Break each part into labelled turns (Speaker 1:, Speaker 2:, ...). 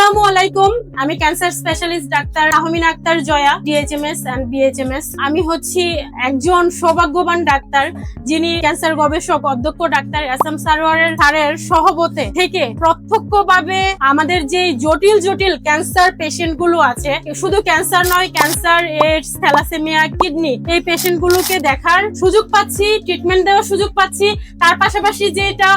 Speaker 1: আসসালামু আলাইকুম। আমি cancer specialist doctor Ahmina Akter Joya, DHMS and BHMS. আমি হচ্ছি একজন সৌভাগ্যবান ডাক্তার যিনি ক্যান্সার গবেষক অধ্যক্ষ ডাক্তার এসএম স্যারের সহবতে থেকে প্রত্যক্ষভাবে আমাদের যে জটিল জটিল ক্যান্সার পেশেন্ট গুলো আছে, শুধু ক্যান্সার নয়, ক্যান্সার, এইডস, থ্যালাসেমিয়া, কিডনি, এই পেশেন্ট গুলোকে দেখার সুযোগ পাচ্ছি, ট্রিটমেন্ট দেওয়ার সুযোগ পাচ্ছি। তার পাশাপাশি যে এটা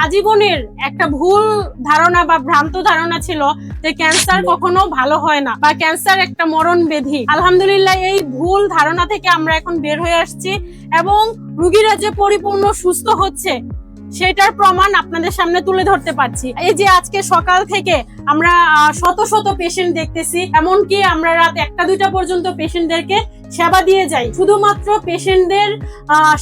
Speaker 1: আজীবনের একটা ভুল ধারণা বা ভ্রান্ত ধারণা ছিল যে ক্যান্সার কখনো ভালো হয় না বা ক্যান্সার একটা মরণ ব্যাধি, আলহামদুলিল্লাহ এই ভুল ধারণা থেকে আমরা এখন বের হয়ে আসছি এবং রোগীরা যে পরিপূর্ণ সুস্থ হচ্ছে সেটার প্রমাণ আপনাদের সামনে তুলে ধরতে পারছি। এই যে আজকে সকাল থেকে আমরা শত শত পেশেন্ট দেখতেছি, এমনকি আমরা রাত 1টা-2টা পর্যন্ত পেশেন্টদেরকে সেবা দিয়ে যাই শুধুমাত্র পেশেন্টদের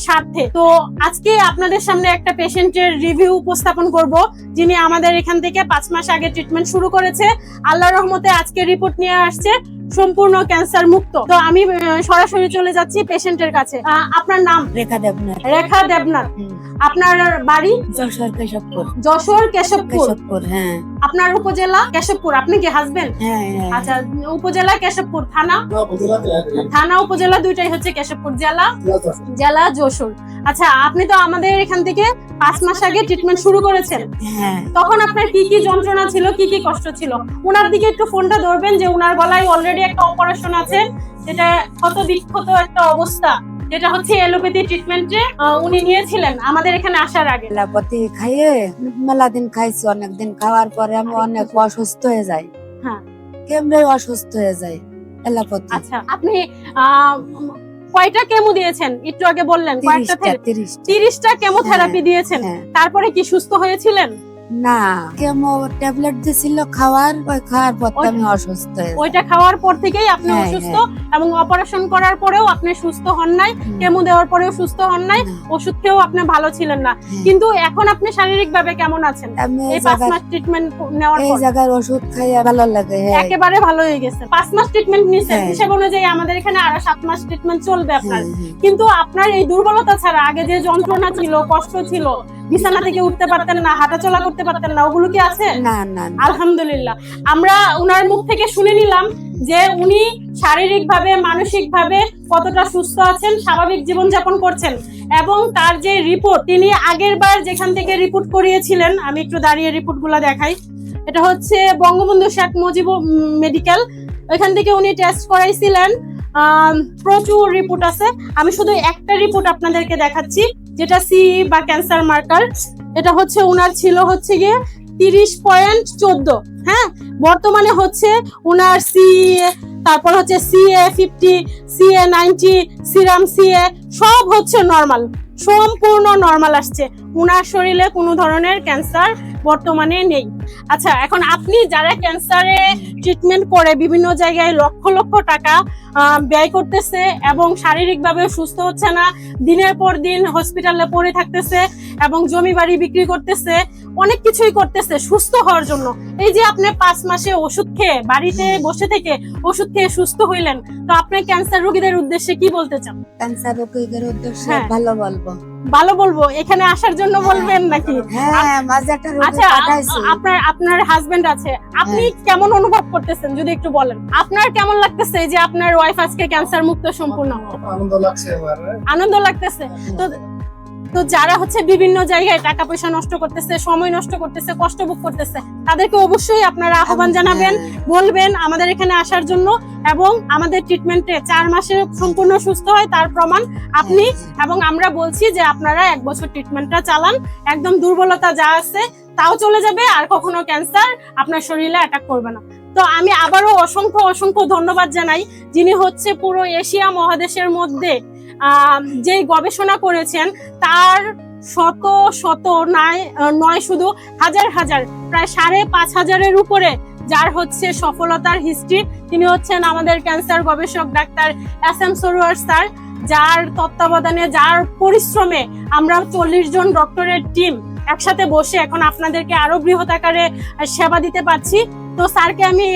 Speaker 1: স্বার্থে। তো আজকে আপনাদের সামনে একটা পেশেন্টের রিভিউ উপস্থাপন করব যিনি আমাদের এখান থেকে 5 মাস আগে ট্রিটমেন্ট শুরু করেছে। আল্লাহর রহমতে আজকে রিপোর্ট নিয়ে আসছে সম্পূর্ণ ক্যান্সার মুক্ত। তো আমি সরাসরি চলে যাচ্ছি পেশেন্টের কাছে। আপনার নাম?
Speaker 2: রেখা দেবনাথ।
Speaker 1: রেখা দেবনাথ। আপনার বাড়ি?
Speaker 2: যশোর কেশবপুর।
Speaker 1: যশোর কেশবপুর।
Speaker 2: হ্যাঁ।
Speaker 1: আপনার উপজেলা? কেশবপুর। আপনি কি হাজবেন্ড?
Speaker 2: হ্যাঁ।
Speaker 1: আচ্ছা, উপজেলা কেশবপুর, থানা উপজেলা দুইটাই হচ্ছে কেশবপুর, জেলা যশোর। আচ্ছা, আপনি তো আমাদের এখান থেকে 5 মাস আগে ট্রিটমেন্ট শুরু করেছেন।
Speaker 2: হ্যাঁ।
Speaker 1: তখন আপনার কি কি যন্ত্রণা ছিল, কি কি কষ্ট ছিল? উনার দিকে একটু ফোনটা ধরবেন যে উনার গলায় অলরেডি একটা অপারেশন আছে, যেটা ক্ষত বিক্ষত একটা অবস্থা, যেটা হচ্ছে এলোপ্যাথি ট্রিটমেন্টে উনি নিয়েছিলেন আমাদের এখানে আসার আগে।
Speaker 2: এলোপ্যাথি খাইয়ে মেলা দিন খাইছি, অনেকদিন খাওয়ার পরে আমি অনেক অসুস্থ হয়ে যাই।
Speaker 1: হ্যাঁ,
Speaker 2: কেমনে অসুস্থ হয়ে যাই এলোপ্যাথি।
Speaker 1: আচ্ছা, আপনি কয়টা কেমো দিয়েছেন? একটু আগে বললেন 30টা কেমোথেরাপি দিয়েছেন। তারপরে কি সুস্থ হয়েছিলেন?
Speaker 2: না, কেমো ট্যাবলেট দিছিল খাওয়ার, ওই খাওয়ার পর আমি অসুস্থ হয়ে যাই।
Speaker 1: ওইটা খাওয়ার পর থেকেই আপনি অসুস্থ এবং অপারেশন করার পরেও আপনি সুস্থ হন নাই, কেমো দেওয়ার পরেও সুস্থ হন নাই, ওষুধ খেয়েও আপনি ভালো ছিলেন না। কিন্তু এখন আপনি শারীরিকভাবে কেমন আছেন? এই 5 মাস ট্রিটমেন্ট নেওয়ার পর
Speaker 2: এই জায়গার ওষুধ খাইয়া ভালো লাগে।
Speaker 1: একেবারে ভালো হয়ে গেছে। 5 মাস ট্রিটমেন্ট নিয়েছেন, হিসেব অনুযায়ী আমাদের এখানে আরো 7 মাস ট্রিটমেন্ট চলবে আপনার। কিন্তু আপনার এই দুর্বলতা ছাড়া আগে যে যন্ত্রণা ছিল, কষ্ট ছিল, বিছানা থেকে উঠতে পারতেন না, হাঁটাচলা করতে পারতেন না, ওগুলো কি আছে?
Speaker 2: না না।
Speaker 1: আলহামদুলিল্লাহ, আমরা উনার মুখ থেকে শুনে নিলাম যে উনি শারীরিক ভাবে, মানসিক ভাবে কতটা সুস্থ আছেন, স্বাভাবিক জীবনযাপন করছেন। এবং তার যে রিপোর্ট, তিনি আগের বার যেখান থেকে রিপোর্ট করিয়েছিলেন, আমি একটু দাঁড়িয়ে রিপোর্ট গুলা দেখাই। এটা হচ্ছে বঙ্গবন্ধু শেখ মুজিব মেডিকেল, ওইখান থেকে উনি টেস্ট করাইছিলেন। প্রচুর রিপোর্ট আছে, আমি শুধু একটা রিপোর্ট আপনাদেরকে দেখাচ্ছি, যেটা সি বা ক্যান্সার মার্কার। এটা হচ্ছে উনার ছিল হচ্ছে গিয়ে 30.14। হ্যাঁ, বর্তমানে হচ্ছে উনার তারপর হচ্ছে CA50, CA90, সিরাম CA সব হচ্ছে নরমাল, সম্পূর্ণ নরমাল আসছে। উনার শরীরে কোনো ধরনের ক্যান্সার বর্তমানে নেই। আচ্ছা, এখন আপনি যারা ক্যান্সারে ট্রিটমেন্ট করে বিভিন্ন জায়গায় লক্ষ লক্ষ টাকা ব্যয় করতেছে এবং শারীরিকভাবে সুস্থ হচ্ছে না, দিনের পর দিন হসপিটালে পড়ে থাকতেছে এবং জমি বাড়ি বিক্রি করতেছে, অনেক কিছুই করতেছে সুস্থ হওয়ার জন্য। এই যে আপনি 5 মাসে ওষুধ খেয়ে বাড়িতে বসে থেকে ওষুধ খেয়ে সুস্থ হইলেন, তো আপনি ক্যান্সার রোগীদের উদ্দেশ্যে কি বলতে চান?
Speaker 2: ক্যান্সার রোগীদের উদ্দেশ্যে ভালো বলবো। এখানে আসার জন্য বলবেন নাকি?
Speaker 1: হ্যাঁ, মাঝে একটা রোগী পাঠাইছি। আপনার হাজবেন্ড আছে, আপনি কেমন অনুভব করতেছেন যদি একটু বলেন? আপনার কেমন লাগতেছে যে আপনার ওয়াইফ আজকে ক্যান্সার মুক্ত সম্পূর্ণ? আনন্দ লাগতেছে। তো যারা হচ্ছে বিভিন্ন জায়গায় টাকা পয়সা নষ্ট করতেছে, সময় নষ্ট করতেছে, কষ্ট ভোগ করতেছে, তাদেরকে অবশ্যই আপনারা আহ্বান জানাবেন, বলবেন আমাদের এখানে আসার জন্য। এবং আমাদের ট্রিটমেন্টে 4 মাসে সম্পূর্ণ সুস্থ হয় তার প্রমাণ আপনি এবং আমরা বলছি যে আপনারা 1 বছর ট্রিটমেন্টটা চালান, একদম দুর্বলতা যা আছে তাও চলে যাবে, আর কখনো ক্যান্সার আপনার শরীরে অ্যাটাক করবে না। তো আমি আবারও অসংখ্য ধন্যবাদ জানাই যিনি হচ্ছে পুরো এশিয়া মহাদেশের মধ্যে যে গবেষণা করেছেন, তার শত নয় শুধু হাজার প্রায় 5,500-এর উপরে যার হচ্ছে সফলতার হিস্ট্রি। তিনি হচ্ছেন আমাদের ক্যান্সার গবেষক ডাক্তার এসএম স্যার, যার তত্ত্বাবধানে, যার পরিশ্রমে আমরা 40 জন ডক্টরের টিম একসাথে বসে এখন আপনাদেরকে আরো বৃহৎ আকারে সেবা দিতে পারছি। তো স্যারকে আমি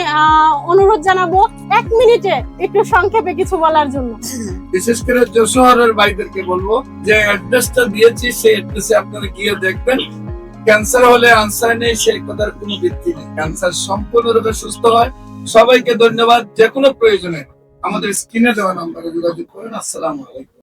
Speaker 1: অনুরোধ জানাবো 1 মিনিটে একটু সংক্ষেপে কিছু বলার জন্য।
Speaker 3: বিশেষ করে যশোরের ভাইদেরকে বলবো যে অ্যাড্রেসটা দিয়েছি, সেই অ্যাড্রেসে আপনারা গিয়ে দেখবেন ক্যান্সার হলে আনসার নেই সেই কথার কোনো ভিত্তি নেই। ক্যান্সার সম্পূর্ণরূপে সুস্থ হয়। সবাইকে ধন্যবাদ। যে কোনো প্রয়োজনে আমাদের স্ক্রিনে দেওয়া নম্বরে যোগাযোগ করুন। আসসালামু আলাইকুম।